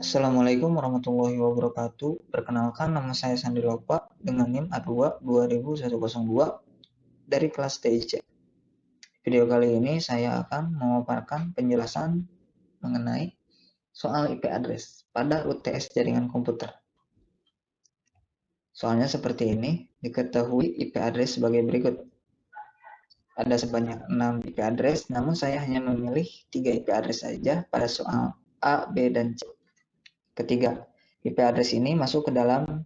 Assalamualaikum warahmatullahi wabarakatuh. Perkenalkan, nama saya Sandi Lopa dengan NIM A2 20102 dari kelas TIC. Video kali ini saya akan memaparkan penjelasan mengenai soal IP address pada UTS jaringan komputer. Soalnya seperti ini, diketahui IP address sebagai berikut. Ada sebanyak 6 IP address, namun saya hanya memilih 3 IP address saja pada soal A, B, dan C. Ketiga, IP address ini masuk ke dalam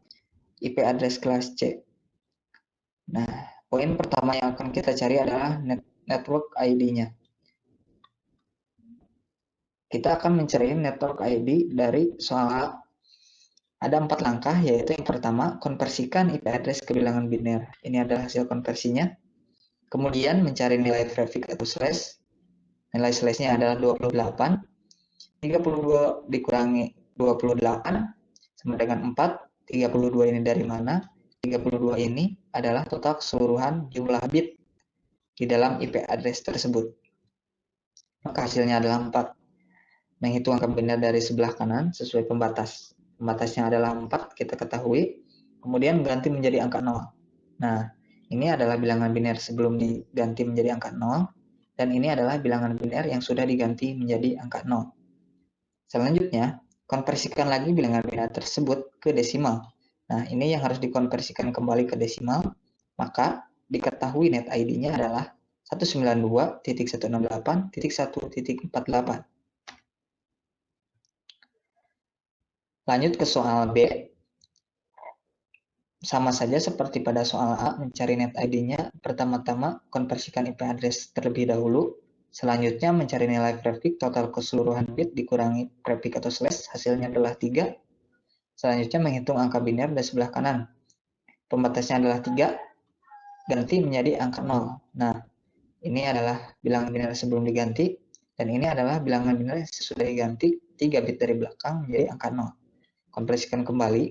IP address kelas C. Nah, poin pertama yang akan kita cari adalah network ID-nya. Kita akan mencari network ID dari soal A. Ada 4 langkah, yaitu yang pertama, konversikan IP address ke bilangan biner. Ini adalah hasil konversinya. Kemudian mencari nilai prefix atau slash. Nilai slashnya adalah 28. 32 dikurangi 28 sama dengan 4. 32 ini dari mana? 32 ini adalah total keseluruhan jumlah bit di dalam IP address tersebut. Maka hasilnya adalah 4. Menghitung angka biner dari sebelah kanan sesuai pembatas. Pembatasnya adalah 4, kita ketahui. Kemudian ganti menjadi angka 0. Nah, ini adalah bilangan biner sebelum diganti menjadi angka 0. Dan ini adalah bilangan biner yang sudah diganti menjadi angka 0. Selanjutnya, konversikan lagi bilangan biner tersebut ke desimal. Nah, ini yang harus dikonversikan kembali ke desimal. Maka diketahui net ID-nya adalah 192.168.1.48. Lanjut ke soal B. Sama saja seperti pada soal A, mencari net ID-nya. Pertama-tama konversikan IP address terlebih dahulu. Selanjutnya mencari nilai prefix total keseluruhan bit dikurangi prefix atau slash, hasilnya adalah 3. Selanjutnya menghitung angka biner di sebelah kanan. Pembatasnya adalah 3, ganti menjadi angka 0. Nah, ini adalah bilangan biner sebelum diganti, dan ini adalah bilangan biner sesudah diganti 3 bit dari belakang menjadi angka 0. Konversikan kembali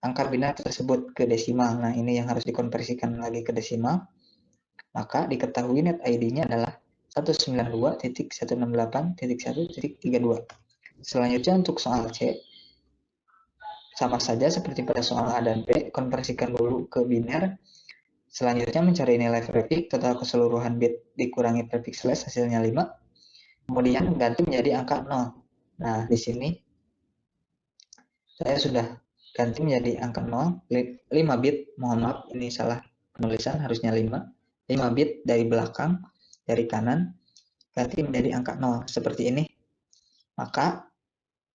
angka biner tersebut ke desimal. Nah, ini yang harus dikonversikan lagi ke desimal. Maka diketahui net ID-nya adalah 192.168.1.32. Selanjutnya untuk soal C, sama saja seperti pada soal A dan B, konversikan dulu ke biner. Selanjutnya mencari nilai prefix total keseluruhan bit dikurangi prefix slash, hasilnya 5. Kemudian ganti menjadi angka 0. Nah, di sini saya sudah ganti menjadi angka 0, 5 bit, mohon maaf ini salah penulisan, harusnya 5 bit dari belakang, dari kanan, ganti menjadi angka 0, seperti ini. Maka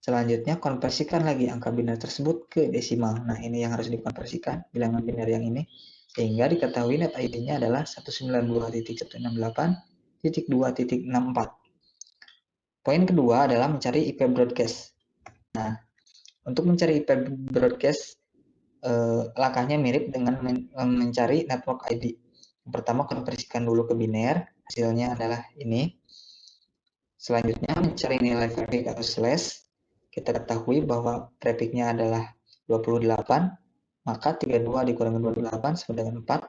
selanjutnya konversikan lagi angka biner tersebut ke desimal. Nah, ini yang harus dikonversikan, bilangan biner yang ini, sehingga diketahui net ID-nya adalah 192.168.2.64. Poin kedua adalah mencari IP broadcast. Nah, untuk mencari IP broadcast, langkahnya mirip dengan mencari network ID. Yang pertama, konversikan dulu ke biner, hasilnya adalah ini. Selanjutnya, mencari nilai prefix atau slash. Kita ketahui bahwa prefixnya adalah 28, maka 32 dikurangi 28 sama dengan 4.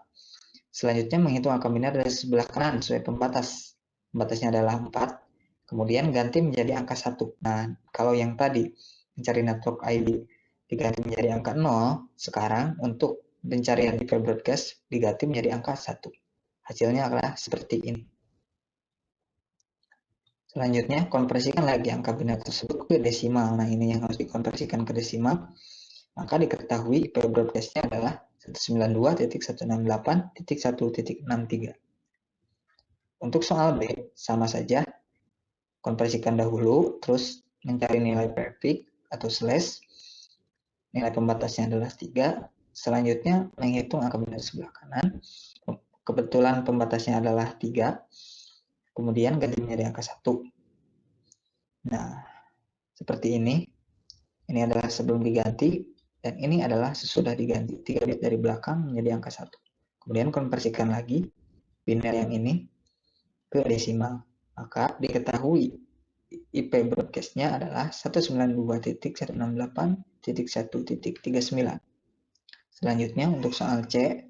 Selanjutnya, menghitung angka biner dari sebelah kanan sesuai pembatas. Pembatasnya adalah 4. Kemudian ganti menjadi angka 1. Nah, kalau yang tadi mencari network ID diganti menjadi angka 0, sekarang untuk pencarian IP broadcast diganti menjadi angka 1. Hasilnya adalah seperti ini. Selanjutnya, konversikan lagi angka biner tersebut ke desimal. Nah, ini yang harus dikonversikan ke desimal. Maka diketahui IP broadcast-nya adalah 192.168.1.63. Untuk soal B, sama saja. Konversikan dahulu, terus mencari nilai prefix atau slash. Nilai pembatasnya adalah 3. Selanjutnya, menghitung angka biner sebelah kanan. Kebetulan pembatasnya adalah 3. Kemudian ganti menjadi angka 1. Nah, seperti ini. Ini adalah sebelum diganti, dan ini adalah sesudah diganti. 3 bit dari belakang menjadi angka 1. Kemudian konversikan lagi biner yang ini ke desimal. Maka diketahui IP broadcast-nya adalah 192.168.1.39. Selanjutnya untuk soal C,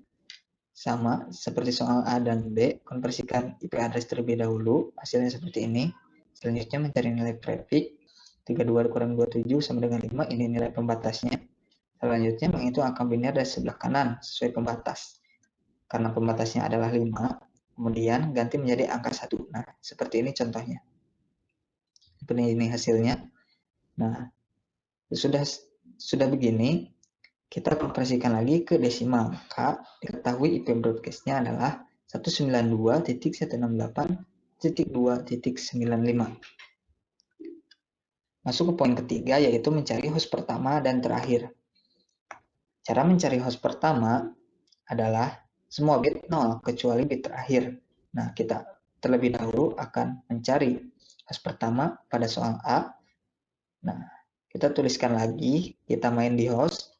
sama seperti soal A dan B, konversikan IP address terlebih dahulu, hasilnya seperti ini. Selanjutnya mencari nilai prefix, 32 kurang 27 sama dengan 5, ini nilai pembatasnya. Selanjutnya menghitung angka biner dari sebelah kanan sesuai pembatas. Karena pembatasnya adalah 5, kemudian ganti menjadi angka 1. Nah, seperti ini contohnya. Seperti ini hasilnya. Nah, sudah begini, kita konversikan lagi ke desimal. Maka diketahui IP broadcast-nya adalah 192.168.2.95. Masuk ke poin ketiga, yaitu mencari host pertama dan terakhir. Cara mencari host pertama adalah semua bit 0 kecuali bit terakhir. Nah, kita terlebih dahulu akan mencari host pertama pada soal A. Nah, kita tuliskan lagi, kita main di host,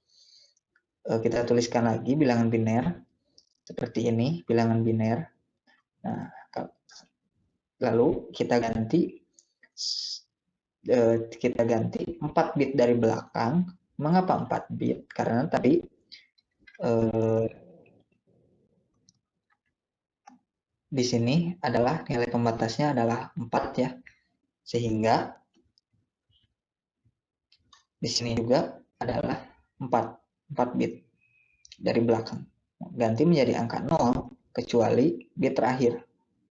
kita tuliskan lagi bilangan biner seperti ini, bilangan biner. Nah, lalu kita ganti 4 bit dari belakang. Mengapa 4 bit? Karena tadi di sini adalah nilai pembatasnya adalah 4 ya. Sehingga di sini juga adalah 4 bit dari belakang. Ganti menjadi angka 0 kecuali bit terakhir.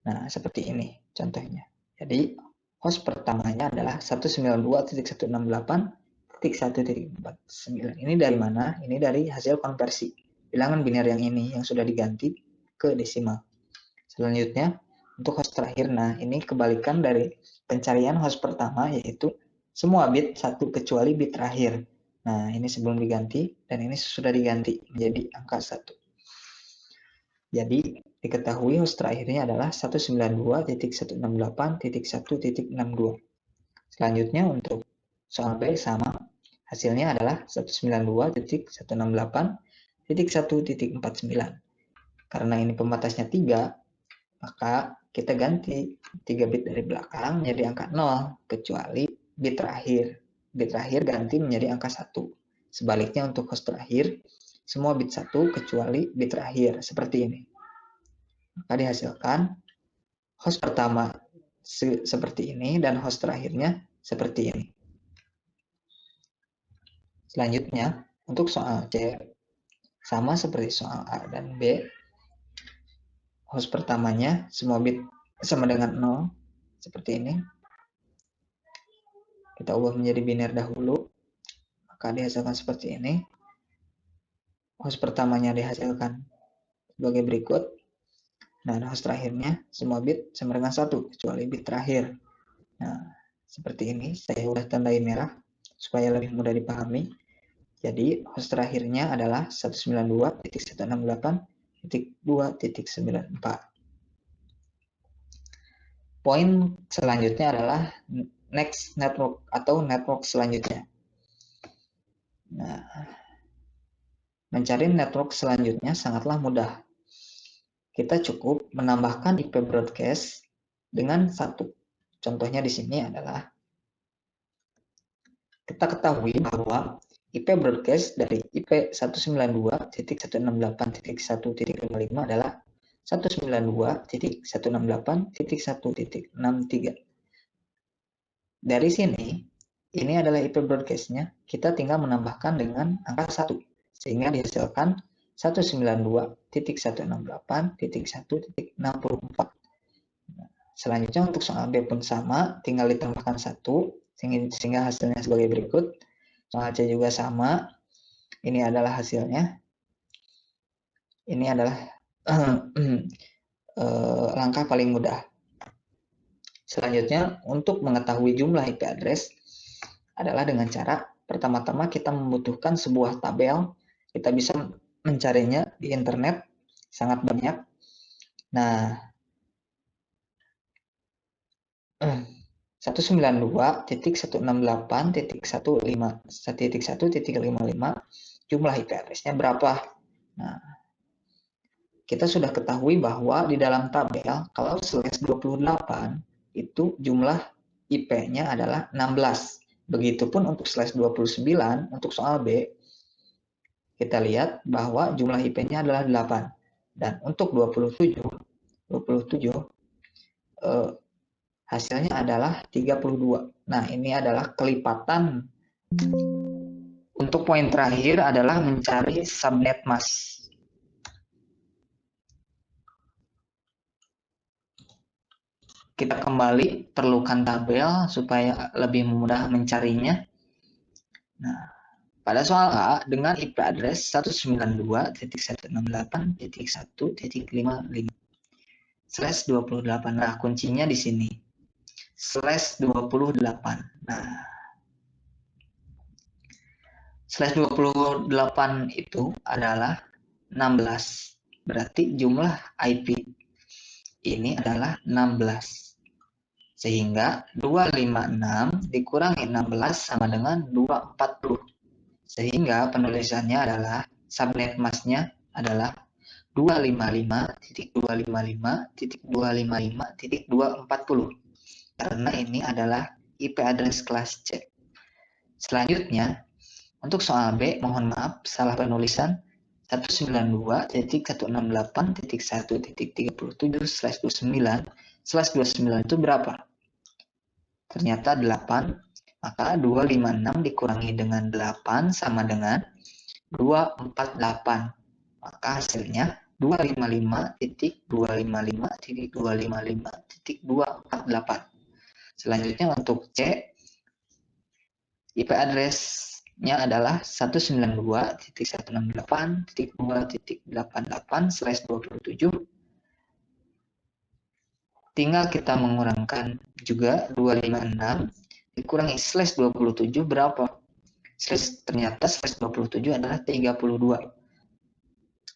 Nah, seperti ini contohnya. Jadi host pertamanya adalah 192.168.1.49. Ini dari mana? Ini dari hasil konversi bilangan biner yang ini yang sudah diganti ke desimal. Selanjutnya untuk host terakhir, nah ini kebalikan dari pencarian host pertama, yaitu semua bit 1 kecuali bit terakhir. Nah, ini sebelum diganti dan ini sudah diganti menjadi angka 1. Jadi diketahui host terakhirnya adalah 192.168.1.62. Selanjutnya untuk soal B sama, hasilnya adalah 192.168.1.49. Karena ini pembatasnya 3, maka kita ganti 3 bit dari belakang menjadi angka 0 kecuali bit terakhir. Bit terakhir ganti menjadi angka 1. Sebaliknya untuk host terakhir, semua bit 1 kecuali bit terakhir, seperti ini. Maka dihasilkan host pertama seperti ini dan host terakhirnya seperti ini. Selanjutnya, untuk soal C, sama seperti soal A dan B, host pertamanya semua bit sama dengan 0, seperti ini. Kita ubah menjadi biner dahulu, maka dihasilkan seperti ini. Host pertamanya dihasilkan sebagai berikut. Nah, host terakhirnya semua bit sama dengan 1, kecuali bit terakhir. Nah, seperti ini, saya udah tandai merah, supaya lebih mudah dipahami. Jadi, host terakhirnya adalah 192.168.2.94. Poin selanjutnya adalah next network atau network selanjutnya. Nah, mencari network selanjutnya sangatlah mudah. Kita cukup menambahkan IP broadcast dengan 1. Contohnya di sini adalah kita ketahui bahwa IP broadcast dari IP 192.168.1.55 adalah 192.168.1.63. Dari sini, ini adalah IP broadcast-nya, kita tinggal menambahkan dengan angka 1, sehingga dihasilkan 192.168.1.64. Selanjutnya untuk soal B pun sama, tinggal ditambahkan 1, sehingga hasilnya sebagai berikut. Soal C juga sama, ini adalah hasilnya. Ini adalah langkah paling mudah. Selanjutnya, untuk mengetahui jumlah IP address adalah dengan cara pertama-tama kita membutuhkan sebuah tabel. Kita bisa mencarinya di internet, sangat banyak. Nah, 192.168.1.1.55 jumlah IP address-nya berapa? Nah, kita sudah ketahui bahwa di dalam tabel kalau /28 itu jumlah IP-nya adalah 16. Begitupun untuk /29 untuk soal B, kita lihat bahwa jumlah IP-nya adalah 8. Dan untuk 27 hasilnya adalah 32. Nah, ini adalah kelipatan. Untuk poin terakhir adalah mencari subnet mask. Kita kembali perlukan tabel supaya lebih mudah mencarinya. Nah, pada soal A dengan IP address 192.168.1.55/28. Nah, kuncinya di sini. /28. Nah, /28 itu adalah 16. Berarti jumlah IP ini adalah 16. Sehingga 256 dikurangi 16 sama dengan 240. Sehingga penulisannya adalah subnet masknya adalah 255.255.255.240. Karena ini adalah IP address kelas C. Selanjutnya, untuk soal B, mohon maaf, salah penulisan. 192.168.1.37/29 itu berapa? Ternyata 8, maka 256 dikurangi dengan 8 sama dengan 248. Maka hasilnya 255.255.255.248. Selanjutnya untuk C, IP address-nya adalah 192.168.2.88/27. Tinggal kita mengurangkan juga 256 dikurangi /27 berapa? Ternyata /27 adalah 32.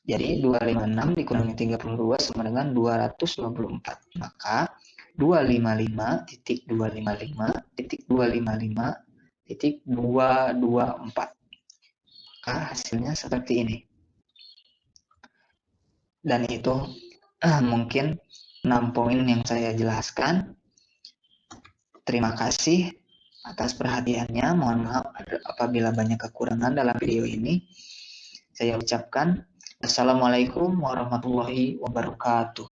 Jadi 256 dikurangi 32 sama dengan 224. Maka 255.255.254. Maka hasilnya seperti ini. Dan itu mungkin 6 poin yang saya jelaskan. Terima kasih atas perhatiannya. Mohon maaf apabila banyak kekurangan dalam video ini. Saya ucapkan Assalamualaikum warahmatullahi wabarakatuh.